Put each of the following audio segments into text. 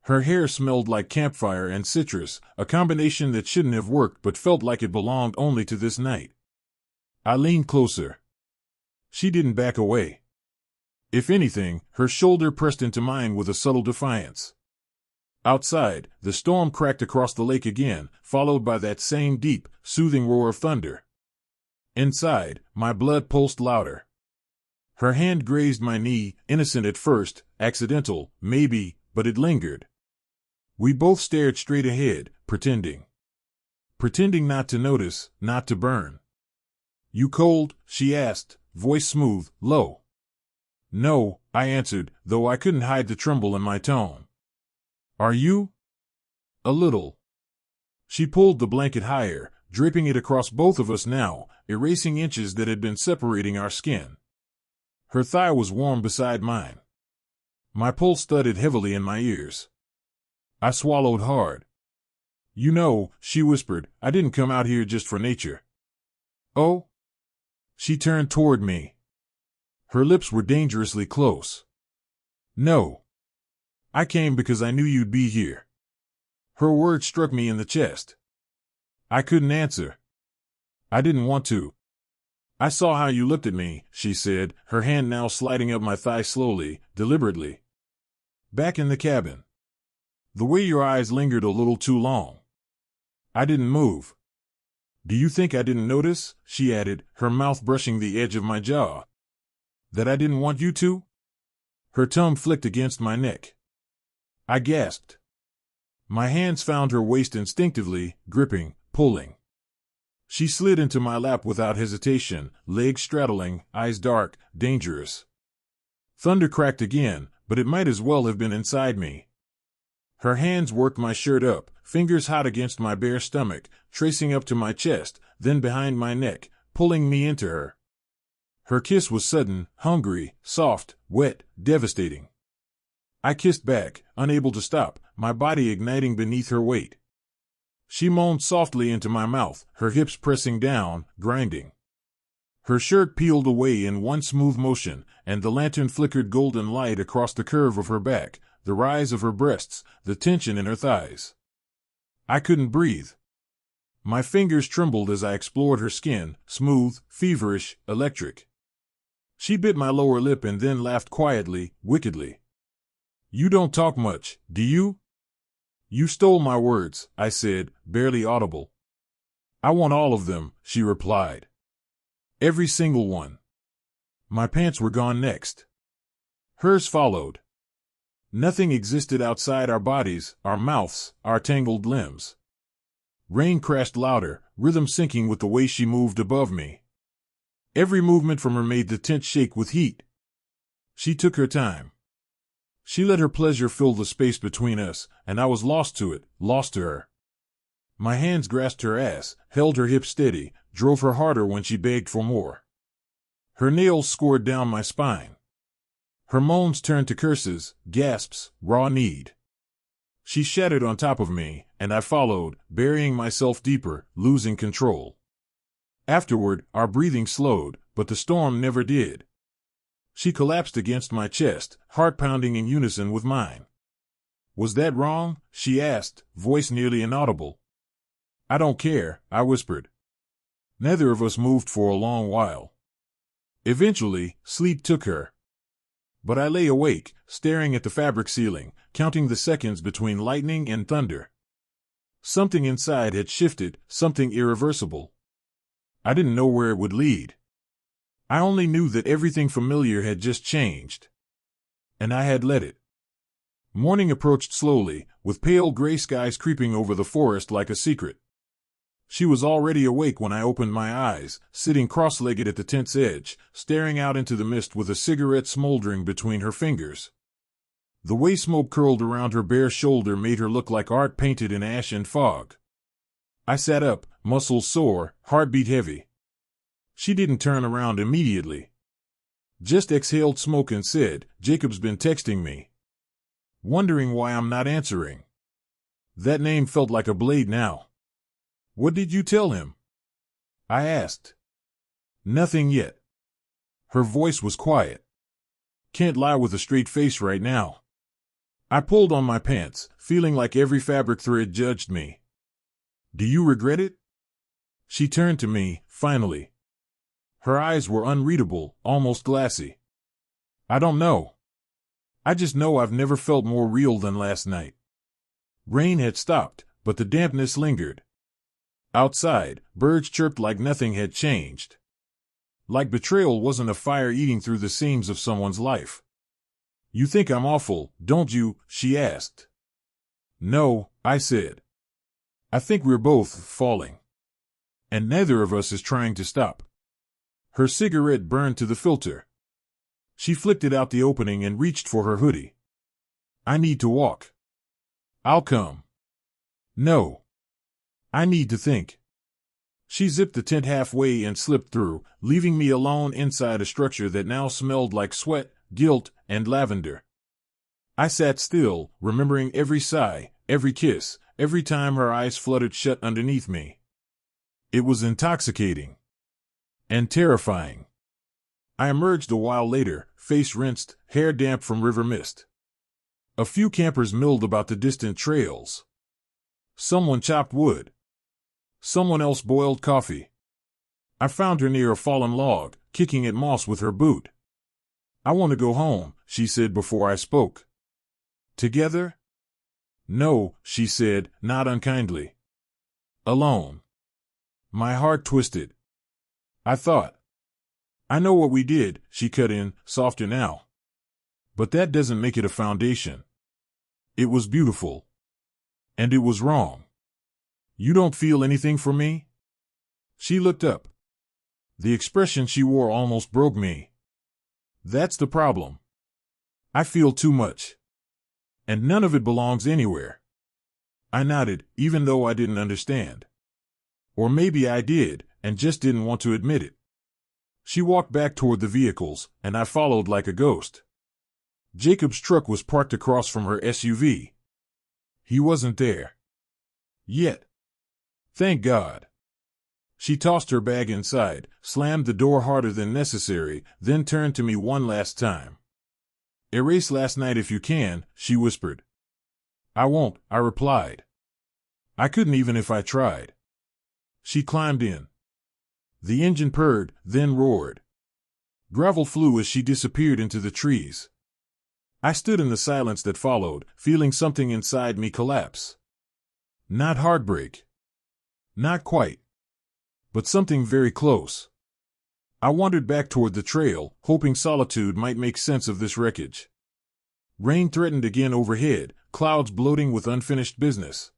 Her hair smelled like campfire and citrus, a combination that shouldn't have worked but felt like it belonged only to this night. I leaned closer. She didn't back away. If anything, her shoulder pressed into mine with a subtle defiance. Outside, the storm cracked across the lake again, followed by that same deep, soothing roar of thunder. Inside, my blood pulsed louder. Her hand grazed my knee, innocent at first, accidental, maybe, but it lingered. We both stared straight ahead, pretending. Pretending not to notice, not to burn. "You cold?" she asked, voice smooth, low. "No," I answered, though I couldn't hide the tremble in my tone. "Are you?" "A little." She pulled the blanket higher, draping it across both of us now, erasing inches that had been separating our skin. Her thigh was warm beside mine. My pulse thudded heavily in my ears. I swallowed hard. "You know," she whispered, "I didn't come out here just for nature." "Oh?" She turned toward me. Her lips were dangerously close. "No. I came because I knew you'd be here." Her words struck me in the chest. I couldn't answer. I didn't want to. "I saw how you looked at me," she said, her hand now sliding up my thigh slowly, deliberately. "Back in the cabin. The way your eyes lingered a little too long." I didn't move. "Do you think I didn't notice?" she added, her mouth brushing the edge of my jaw. "That I didn't want you to?" Her tongue flicked against my neck. I gasped. My hands found her waist instinctively, gripping, pulling. She slid into my lap without hesitation, legs straddling, eyes dark, dangerous. Thunder cracked again, but it might as well have been inside me. Her hands worked my shirt up, fingers hot against my bare stomach, tracing up to my chest, then behind my neck, pulling me into her. Her kiss was sudden, hungry, soft, wet, devastating. I kissed back, unable to stop, my body igniting beneath her weight. She moaned softly into my mouth, her hips pressing down, grinding. Her shirt peeled away in one smooth motion, and the lantern flickered golden light across the curve of her back, the rise of her breasts, the tension in her thighs. I couldn't breathe. My fingers trembled as I explored her skin, smooth, feverish, electric. She bit my lower lip and then laughed quietly, wickedly. "You don't talk much, do you?" "You stole my words," I said, barely audible. "I want all of them," she replied. "Every single one." My pants were gone next. Hers followed. Nothing existed outside our bodies, our mouths, our tangled limbs. Rain crashed louder, rhythm syncing with the way she moved above me. Every movement from her made the tent shake with heat. She took her time. She let her pleasure fill the space between us, and I was lost to it, lost to her. My hands grasped her ass, held her hips steady, drove her harder when she begged for more. Her nails scored down my spine. Her moans turned to curses, gasps, raw need. She shattered on top of me, and I followed, burying myself deeper, losing control. Afterward, our breathing slowed, but the storm never did. She collapsed against my chest, heart pounding in unison with mine. "Was that wrong?" she asked, voice nearly inaudible. "I don't care," I whispered. Neither of us moved for a long while. Eventually, sleep took her. But I lay awake, staring at the fabric ceiling, counting the seconds between lightning and thunder. Something inside had shifted, something irreversible. I didn't know where it would lead. I only knew that everything familiar had just changed. And I had let it. Morning approached slowly, with pale gray skies creeping over the forest like a secret. She was already awake when I opened my eyes, sitting cross-legged at the tent's edge, staring out into the mist with a cigarette smoldering between her fingers. The way smoke curled around her bare shoulder made her look like art painted in ash and fog. I sat up, muscles sore, heartbeat heavy. She didn't turn around immediately. Just exhaled smoke and said, "Jacob's been texting me. Wondering why I'm not answering." That name felt like a blade now. "What did you tell him?" I asked. "Nothing yet." Her voice was quiet. "Can't lie with a straight face right now." I pulled on my pants, feeling like every fabric thread judged me. Do you regret it? She turned to me, finally. Her eyes were unreadable, almost glassy. I don't know. I just know I've never felt more real than last night. Rain had stopped, but the dampness lingered. Outside, birds chirped like nothing had changed. Like betrayal wasn't a fire eating through the seams of someone's life. You think I'm awful, don't you? She asked. No, I said. I think we're both falling. And neither of us is trying to stop. Her cigarette burned to the filter. She flicked it out the opening and reached for her hoodie. I need to walk. I'll come. No. I need to think. She zipped the tent halfway and slipped through, leaving me alone inside a structure that now smelled like sweat, guilt, and lavender. I sat still, remembering every sigh, every kiss, every time her eyes fluttered shut underneath me. It was intoxicating. And terrifying. I emerged a while later, face rinsed, hair damp from river mist. A few campers milled about the distant trails. Someone chopped wood. Someone else boiled coffee. I found her near a fallen log, kicking at moss with her boot. I want to go home, she said before I spoke. Together? No, she said, not unkindly. Alone. My heart twisted. I thought. I know what we did, she cut in, softer now. But that doesn't make it a foundation. It was beautiful. And it was wrong. You don't feel anything for me? She looked up. The expression she wore almost broke me. That's the problem. I feel too much. And none of it belongs anywhere. I nodded, even though I didn't understand. Or maybe I did, and just didn't want to admit it. She walked back toward the vehicles, and I followed like a ghost. Jacob's truck was parked across from her SUV. He wasn't there. Yet. Thank God. She tossed her bag inside, slammed the door harder than necessary, then turned to me one last time. Erase last night if you can, she whispered. I won't, I replied. I couldn't even if I tried. She climbed in. The engine purred, then roared. Gravel flew as she disappeared into the trees. I stood in the silence that followed, feeling something inside me collapse. Not heartbreak. Not quite. But something very close. I wandered back toward the trail, hoping solitude might make sense of this wreckage. Rain threatened again overhead, clouds bloating with unfinished business.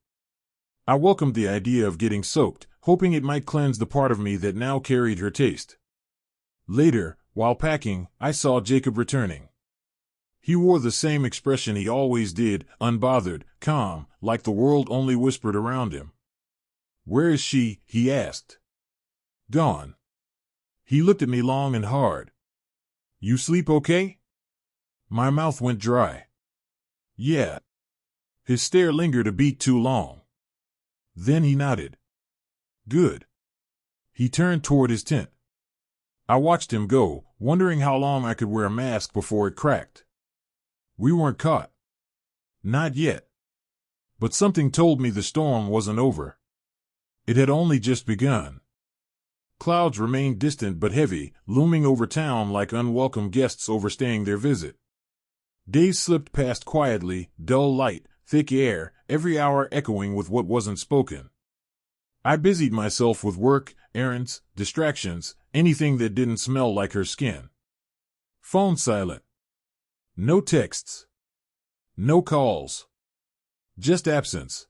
I welcomed the idea of getting soaked, hoping it might cleanse the part of me that now carried her taste. Later, while packing, I saw Jacob returning. He wore the same expression he always did, unbothered, calm, like the world only whispered around him. Where is she? He asked. Gone. He looked at me long and hard. You sleep okay? My mouth went dry. Yeah. His stare lingered a beat too long. Then he nodded. Good. He turned toward his tent. I watched him go, wondering how long I could wear a mask before it cracked. We weren't caught. Not yet. But something told me the storm wasn't over. It had only just begun. Clouds remained distant but heavy, looming over town like unwelcome guests overstaying their visit. Days slipped past quietly, dull light, thick air, every hour echoing with what wasn't spoken. I busied myself with work, errands, distractions, anything that didn't smell like her skin. Phone silent. No texts. No calls. Just absence.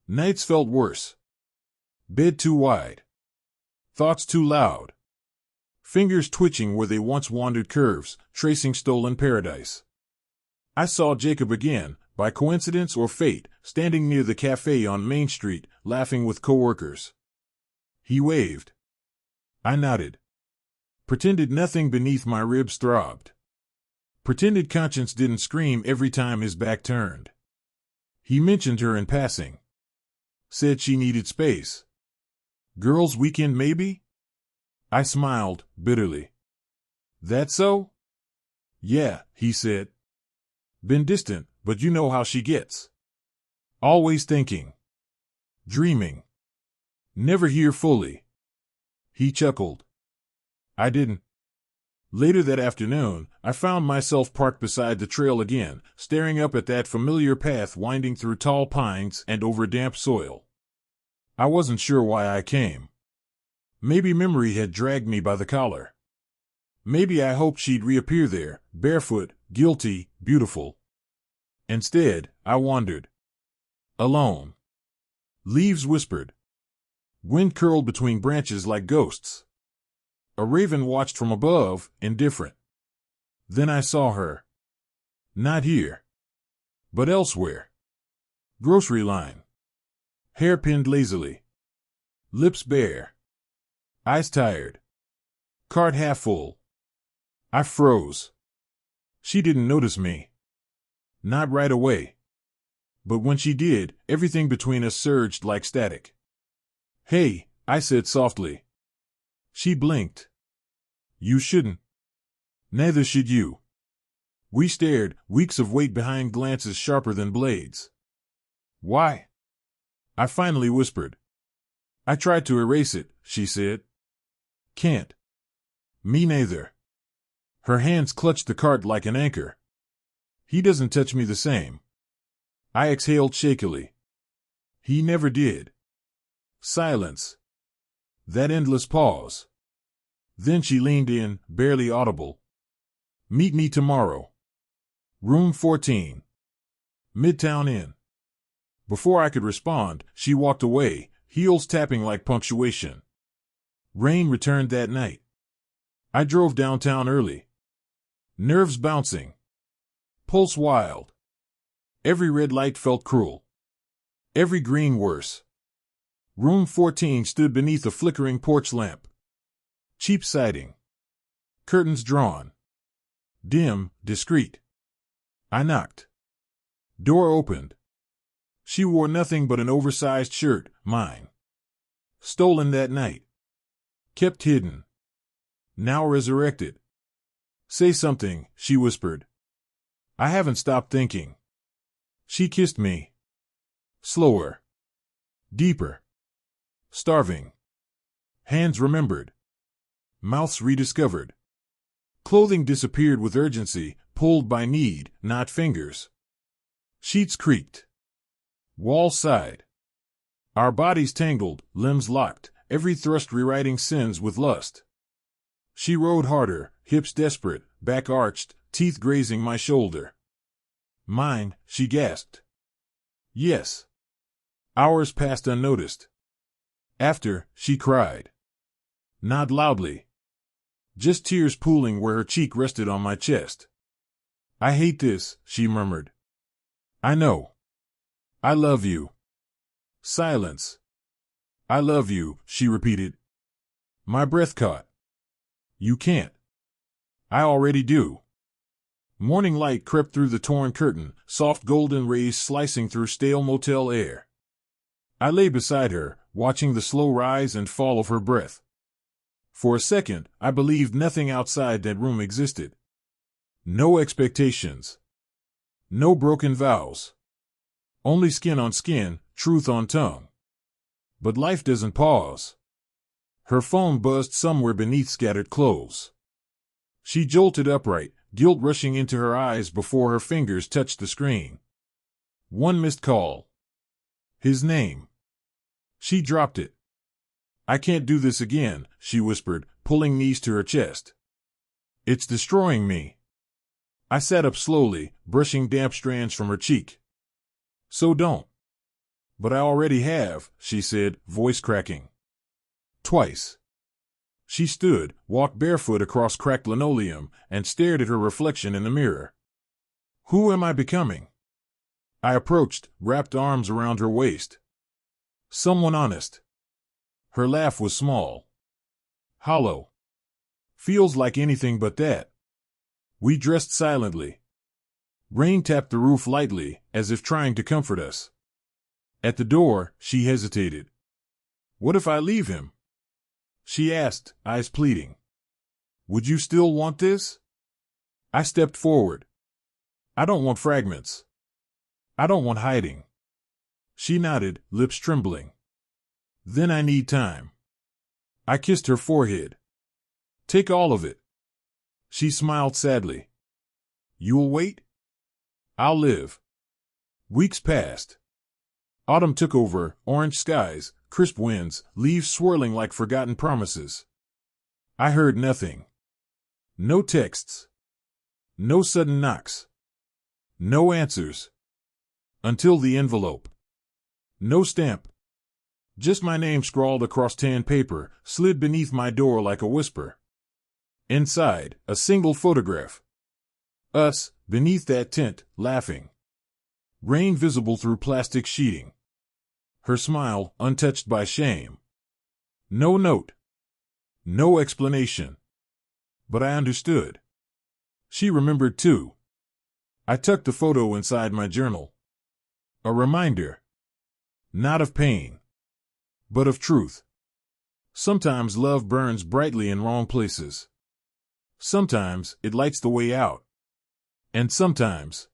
Nights felt worse. Bed too wide. Thoughts too loud. Fingers twitching where they once wandered curves, tracing stolen paradise. I saw Jacob again, by coincidence or fate, standing near the cafe on Main Street, laughing with coworkers. He waved. I nodded. Pretended nothing beneath my ribs throbbed. Pretended conscience didn't scream every time his back turned. He mentioned her in passing. Said she needed space. Girls' weekend maybe? I smiled, bitterly. That so? Yeah, he said. Been distant, But you know how she gets. Always thinking. Dreaming. Never here fully. He chuckled. I didn't. Later that afternoon, I found myself parked beside the trail again, staring up at that familiar path winding through tall pines and over damp soil. I wasn't sure why I came. Maybe memory had dragged me by the collar. Maybe I hoped she'd reappear there, barefoot, guilty, beautiful. Instead, I wandered. Alone. Leaves whispered. Wind curled between branches like ghosts. A raven watched from above, indifferent. Then I saw her. Not here. But elsewhere. Grocery line. Hair pinned lazily. Lips bare. Eyes tired. Cart half full. I froze. She didn't notice me. Not right away. But when she did, everything between us surged like static. Hey, I said softly. She blinked. You shouldn't. Neither should you. We stared, weeks of weight behind glances sharper than blades. Why? I finally whispered. I tried to erase it, she said. Can't. Me neither. Her hands clutched the cart like an anchor. He doesn't touch me the same. I exhaled shakily. He never did. Silence. That endless pause. Then she leaned in, barely audible. Meet me tomorrow. Room 14. Midtown Inn. Before I could respond, she walked away, heels tapping like punctuation. Rain returned that night. I drove downtown early. Nerves bouncing. Pulse wild. Every red light felt cruel. Every green worse. Room 14 stood beneath a flickering porch lamp. Cheap siding. Curtains drawn. Dim, discreet. I knocked. Door opened. She wore nothing but an oversized shirt, mine. Stolen that night. Kept hidden. Now resurrected. Say something, she whispered. I haven't stopped thinking. She kissed me. Slower. Deeper. Starving. Hands remembered. Mouths rediscovered. Clothing disappeared with urgency, pulled by need, not fingers. Sheets creaked. Walls sighed. Our bodies tangled, limbs locked, every thrust rewriting sins with lust. She rode harder, hips desperate, back arched, teeth grazing my shoulder. Mine, she gasped. Yes. Hours passed unnoticed. After, she cried. Not loudly. Just tears pooling where her cheek rested on my chest. I hate this, she murmured. I know. I love you. Silence. I love you, she repeated. My breath caught. You can't. I already do. Morning light crept through the torn curtain, soft golden rays slicing through stale motel air. I lay beside her, watching the slow rise and fall of her breath. For a second, I believed nothing outside that room existed. No expectations. No broken vows. Only skin on skin, truth on tongue. But life doesn't pause. Her phone buzzed somewhere beneath scattered clothes. She jolted upright, guilt rushing into her eyes before her fingers touched the screen. One missed call. His name. She dropped it. I can't do this again, she whispered, pulling knees to her chest. It's destroying me. I sat up slowly, brushing damp strands from her cheek. So don't. But I already have, she said, voice cracking. Twice. She stood, walked barefoot across cracked linoleum, and stared at her reflection in the mirror. Who am I becoming? I approached, wrapped arms around her waist. Someone honest. Her laugh was small. Hollow. Feels like anything but that. We dressed silently. Rain tapped the roof lightly, as if trying to comfort us. At the door, she hesitated. What if I leave him? She asked, eyes pleading. Would you still want this? I stepped forward. I don't want fragments. I don't want hiding. She nodded, lips trembling. Then I need time. I kissed her forehead. Take all of it. She smiled sadly. You'll wait? I'll live. Weeks passed. Autumn took over, orange skies, crisp winds, leaves swirling like forgotten promises. I heard nothing. No texts. No sudden knocks. No answers. Until the envelope. No stamp. Just my name scrawled across tan paper, slid beneath my door like a whisper. Inside, a single photograph. Us, beneath that tent, laughing. Rain visible through plastic sheeting. Her smile, untouched by shame. No note. No explanation. But I understood. She remembered too. I tucked the photo inside my journal. A reminder. Not of pain, but of truth. Sometimes love burns brightly in wrong places. Sometimes it lights the way out. And sometimes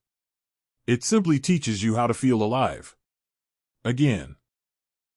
it simply teaches you how to feel alive. Again.